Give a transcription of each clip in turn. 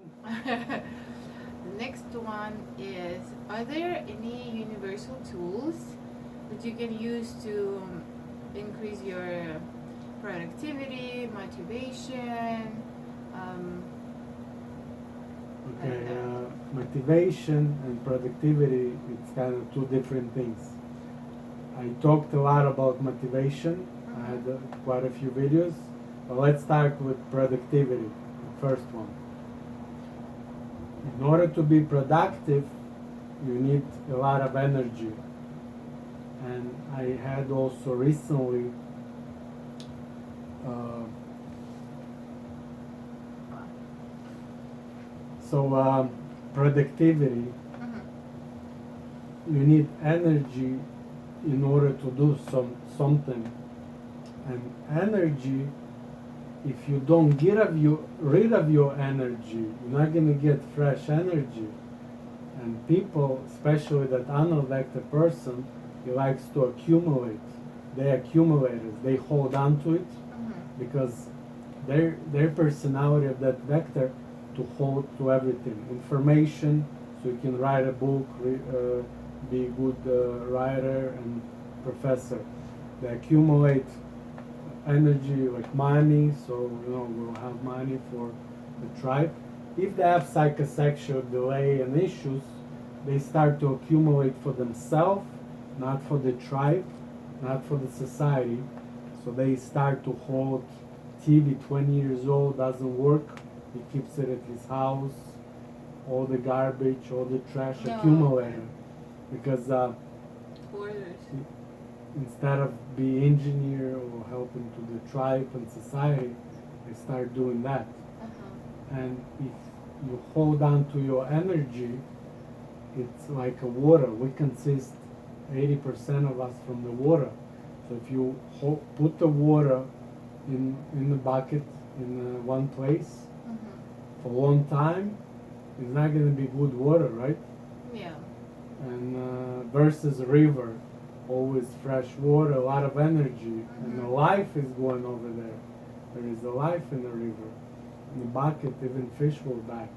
The next one is, are there any universal tools that you can use to increase your productivity, motivation, um, like Okay, that? motivation and productivity, it's kind of two different things. I talked a lot about motivation. I had Mm-hmm. quite a few videos. But let's start with productivity, the first one. In order to be productive, you need a lot of energy. And I had also recently uh, so productivity, Mm-hmm. you need energy in order to do something. And energy, if you don't rid of your energy, you're not going to get fresh energy. And people, especially that unelected person, he likes to accumulate. They accumulators. They hold on to it Mm-hmm. because their personality of that vector to hold to everything, information, so you can write a book, be a good writer and professor. They accumulate energy like money, so we'll have money for the tribe. If they have psychosexual delay and issues, they start to accumulate for themselves, not for the tribe, not for the society. So they start to hold TV 20 years old, doesn't work. He keeps it at his house, all the garbage, all the trash No, okay. accumulated. Because Orders. instead of be engineer or helping to the tribe and society, they start doing that. Uh-huh. And if you hold on to your energy, it's like a water. We consist 80% of us from the water. So if you put the water in the bucket in one place Mm-hmm. for a long time, it's not going to be good water, right? Yeah. And versus a river, always fresh water, a lot of energy, and the Mm-hmm. life is going over there. There is a life in the river. In the bucket, even fish will die.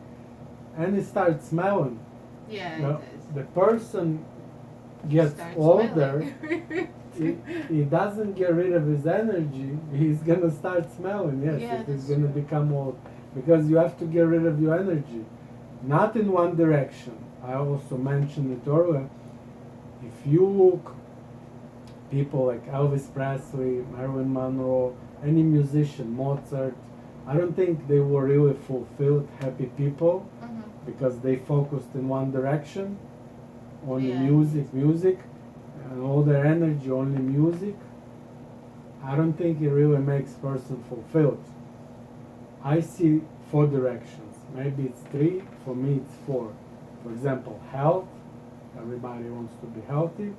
And it starts smelling. Yeah, it The, does. the person gets Start older, smelling. he doesn't get rid of his energy, he's gonna start smelling, yes, Yeah, if he's that's gonna true. become old. Because you have to get rid of your energy. Not in one direction. I also mentioned it earlier. If you look people like Elvis Presley, Marilyn Monroe, any musician, Mozart, I don't think they were really fulfilled, happy people Mm-hmm. because they focused in one direction, only Yeah. music, and all their energy only music. I don't think it really makes person fulfilled. I see four directions. Maybe it's three. For me, it's four. For example, health. Everybody wants to be healthy.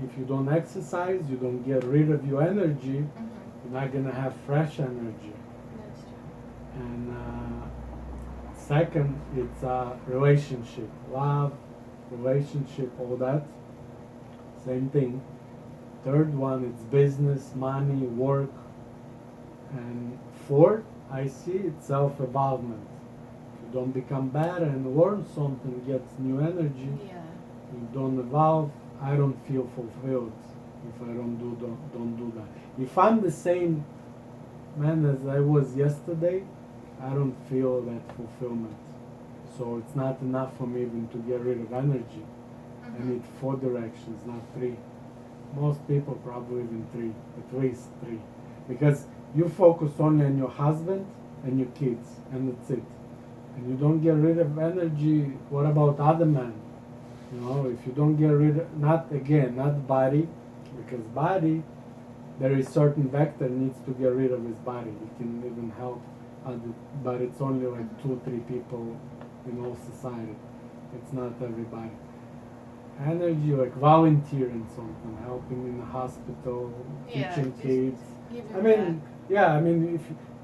If you don't exercise, you don't get rid of your energy. Mm-hmm. You're not gonna have fresh energy. That's true. And second, it's relationship, love, relationship, all that. Same thing. Third one, it's business, money, work. And fourth, I see it's self-evolvement. If you don't become better and learn something, get new energy, Yeah. you don't evolve, I don't feel fulfilled if I don't do that. If I'm the same man as I was yesterday, I don't feel that fulfillment. So it's not enough for me even to get rid of energy. I Mm-hmm. need four directions, not three. Most people probably even three, at least three. Because you focus only on your husband and your kids, and that's it. And you don't get rid of energy, what about other men? If you don't get rid of, not body, because body, there is certain vector needs to get rid of his body. It can even help other, but it's only like Mm-hmm. 2, 3 people in all society. It's not everybody. Energy like volunteering something, helping in the hospital, Yeah, teaching just kids. I giving back. mean, yeah, I mean, if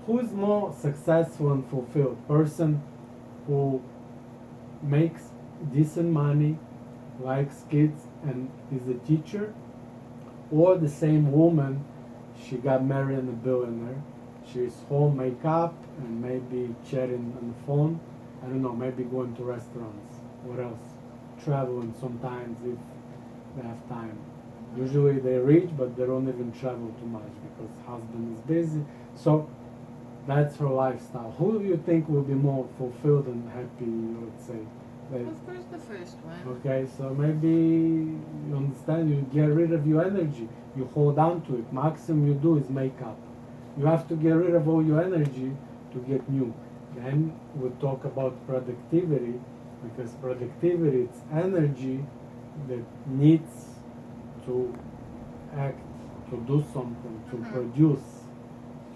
who's more successful and fulfilled? Person who makes decent money, likes kids, and is a teacher, or the same woman, she got married and a billionaire. She's home, make up, and maybe chatting on the phone. I don't know, maybe going to restaurants. What else? Traveling sometimes if they have time. Usually they're rich, but they don't even travel too much because husband is busy. So that's her lifestyle. Who do you think will be more fulfilled and happy, let's say? Like, Of course, the first one. okay, so maybe you understand, you get rid of your energy. You hold on to it. Maximum you do is make up. You have to get rid of all your energy to get new. Then we'll talk about productivity, because productivity is energy that needs to act, to do something, to produce.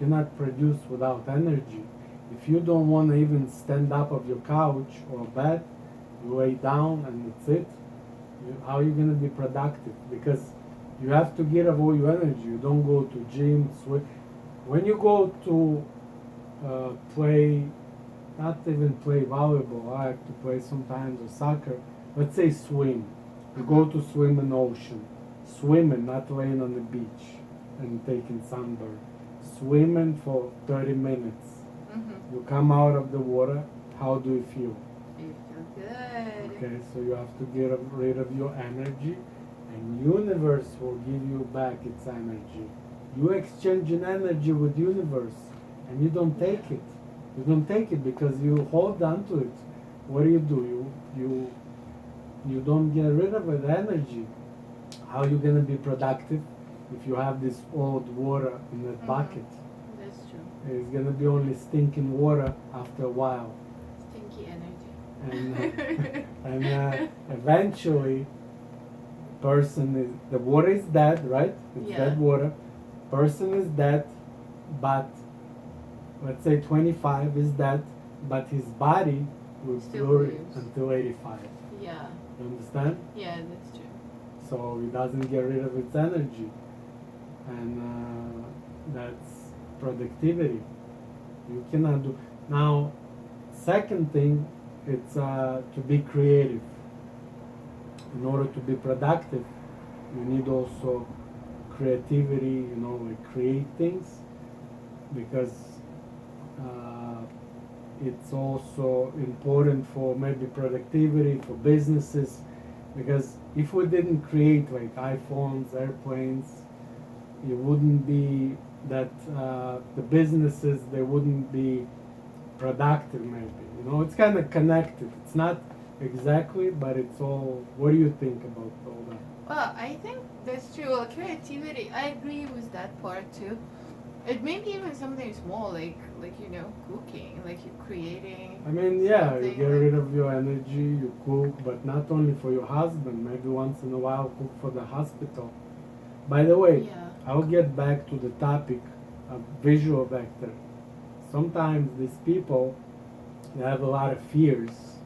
You cannot produce without energy. If you don't want to even stand up of your couch or bed, you lay down and that's it. How are you going to be productive? Because you have to get of all your energy. You don't go to gym, swim. When you go to play, not even play volleyball, I like to play sometimes or soccer. Let's say swim. You go to swim in the ocean. Swimming, not laying on the beach and taking sunburn. Swimming for 30 minutes. You come out of the water, how do you feel? You feel good. Okay, so you have to get rid of your energy, and universe will give you back its energy. You exchange an energy with universe, and you don't take it. You don't take it because you hold on to it. What do? You don't get rid of it, energy. How are you gonna be productive if you have this old water in that bucket? That's true. It's gonna be only stinking water after a while. Stinky energy. And eventually person is, the water is dead, right? It's dead water. Person is dead, but let's say 25 is dead, but his body will Still flourish lives. until 85. Yeah. You understand? Yeah, that's true. So it doesn't get rid of its energy, and that's productivity. You cannot do now. Second thing, it's to be creative. In order to be productive, you need also creativity. You know, like create things, because it's also important for maybe productivity for businesses. Because if we didn't create like iPhones, airplanes, it wouldn't be that the businesses, they wouldn't be productive maybe. You know, it's kind of connected. It's not exactly, but it's all. What do you think about all that? Well, I think that's true. Well, creativity, I agree with that part too. It may be even something small, like cooking, like you're creating. I mean, yeah, you something get like- rid of your energy, you cook, but not only for your husband, maybe once in a while cook for the hospital. By the way, Yeah. I'll get back to the topic of visual vector. Sometimes these people, they have a lot of fears,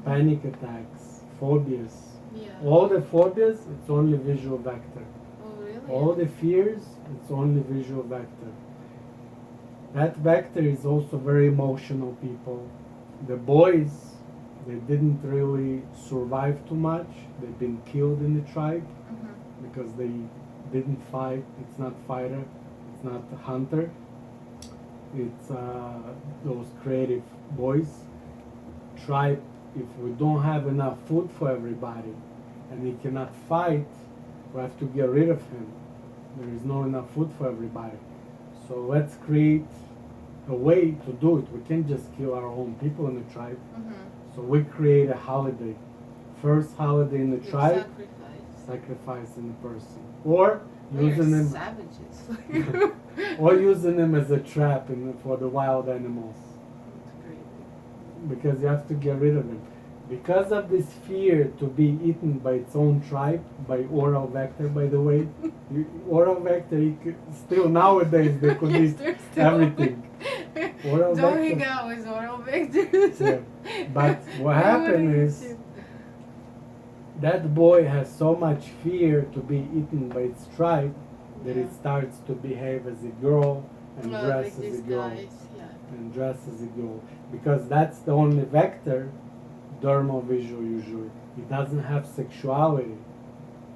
panic attacks, phobias. Yeah. All the phobias, it's only visual vector. Oh, really? All the fears, it's only visual vector. That vector is also very emotional people. The boys, they didn't really survive too much. They've been killed in the tribe because they didn't fight. It's not fighter, it's not hunter. It's those creative boys. Tribe, if we don't have enough food for everybody and he cannot fight, we have to get rid of him. There is not enough food for everybody. So let's create a way to do it. We can't just kill our own people in the tribe. So we create a holiday. First holiday in the tribe, sacrificing the person. Or using We're him savages. or using him as a trap for the wild animals. That's crazy. Because you have to get rid of him. Because of this fear to be eaten by its own tribe, by oral vector, by the way, oral vector, still nowadays they could Yes, eat they're still everything. Oral Don't vector. hang out with oral vectors. Yeah. But what Why happened would is you? that boy has so much fear to be eaten by its tribe that Yeah. it starts to behave as a girl and Well, dress like as a these girl. guys, yeah. And dress as a girl. Because that's the only vector, dermal visual usually. It doesn't have sexuality.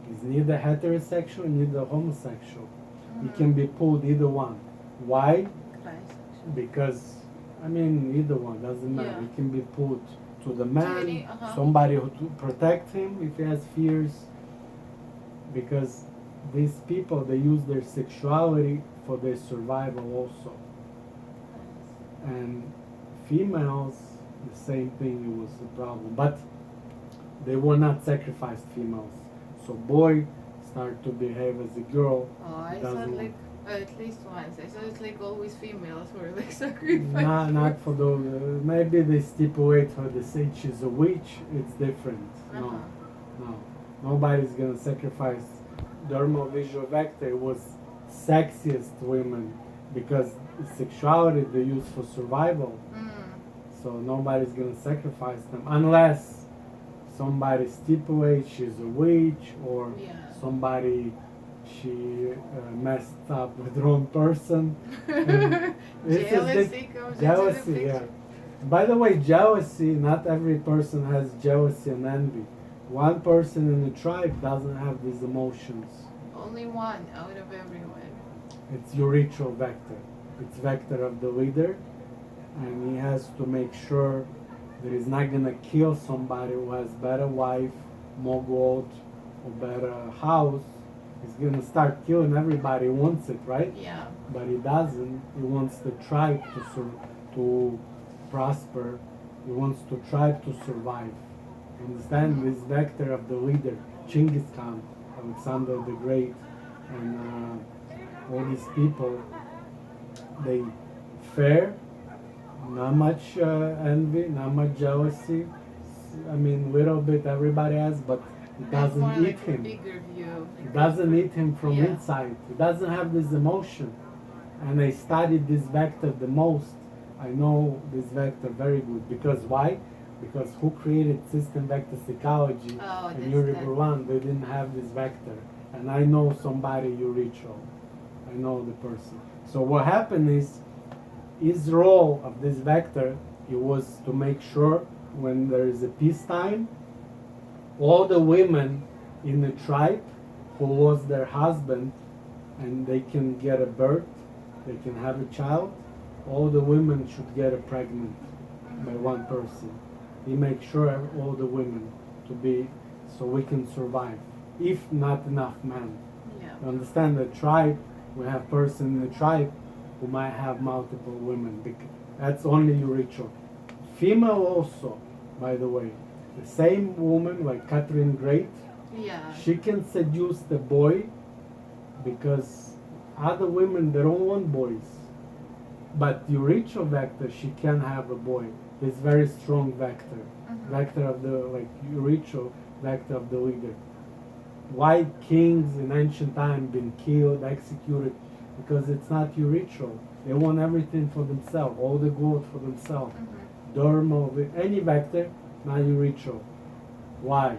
He's neither heterosexual, neither homosexual. He can be pulled either one. Why? Bisexual. Because I mean, either one doesn't matter. Yeah. It can be put to the To man, any, uh-huh. somebody who to protect him if he has fears, because these people they use their sexuality for their survival also. And females, the same thing. It was the problem, but they were not sacrificed females. So boy start to behave as a girl. Oh, I He thought doesn't like want. at least once. I thought it's like always females were like sacrificed. Not for the. Maybe they stipulate her. They say she's a witch. It's different. No, Uh-huh. no. Nobody's gonna sacrifice. Dermal visual vector was sexiest women because sexuality they use for survival. Mm. So nobody's gonna sacrifice them unless somebody stipulates she's a witch or Yeah. somebody she messed up with the wrong person. And this is Jealousy comes jealousy, into the yeah. picture. By the way, jealousy, not every person has jealousy and envy. One person in the tribe doesn't have these emotions. Only one out of everyone. It's urethral vector. It's vector of the leader, and he has to make sure that he's not gonna kill somebody who has better wife, more gold, or better house. He's gonna start killing everybody who wants it, right? Yeah. But he doesn't. He wants the tribe to prosper. He wants the tribe to survive. Understand this vector of the leader, Genghis Khan, Alexander the Great, and all these people. They fair, not much envy, not much jealousy. I mean, little bit everybody has, but it That's more doesn't eat like a him. bigger view. It doesn't eat him from Yeah. inside. It doesn't have this emotion. And I studied this vector the most. I know this vector very good. Because why? Because who created system vector psychology Oh, and that's Yuri that. Burlan, they didn't have this vector. And I know somebody urethral. I know the person. So what happened is, his role of this vector, it was to make sure when there is a peacetime, all the women in the tribe who lost their husband and they can get a birth, they can have a child, all the women should get a pregnant by one person. He makes sure all the women to be, so we can survive, if not enough men. Yeah. You understand the tribe, we have person in the tribe who might have multiple women. That's only urethral. Female also, by the way. The same woman like Catherine Great, Yeah. she can seduce the boy because other women they don't want boys. But urethral vector, she can have a boy. It's very strong vector. Mhm. Vector of the like urethral vector of the leader. Why kings in ancient time been killed, executed? Because it's not urethral. They want everything for themselves, all the gold for themselves. Mhm. Dermal, any vector, not urethral. Why?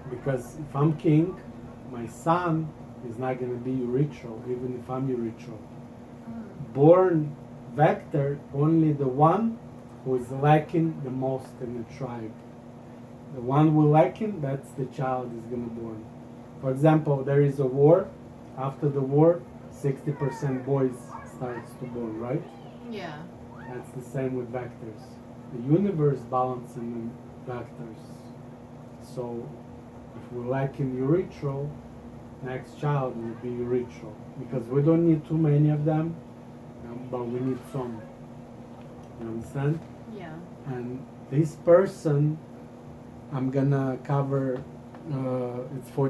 Because if I'm king, my son is not going to be urethral, even if I'm urethral. Mm. Born vector, only the one who is lacking the most in the tribe. The one who lacking, that's the child is going to born. For example, there is a war. After the war, 60% boys starts to born, right? Yeah. That's the same with vectors. The universe balancing the vectors. So if we're lacking urethral, next child will be urethral. Because we don't need too many of them, but we need some. You understand? Yeah. And this person, I'm gonna cover, it's for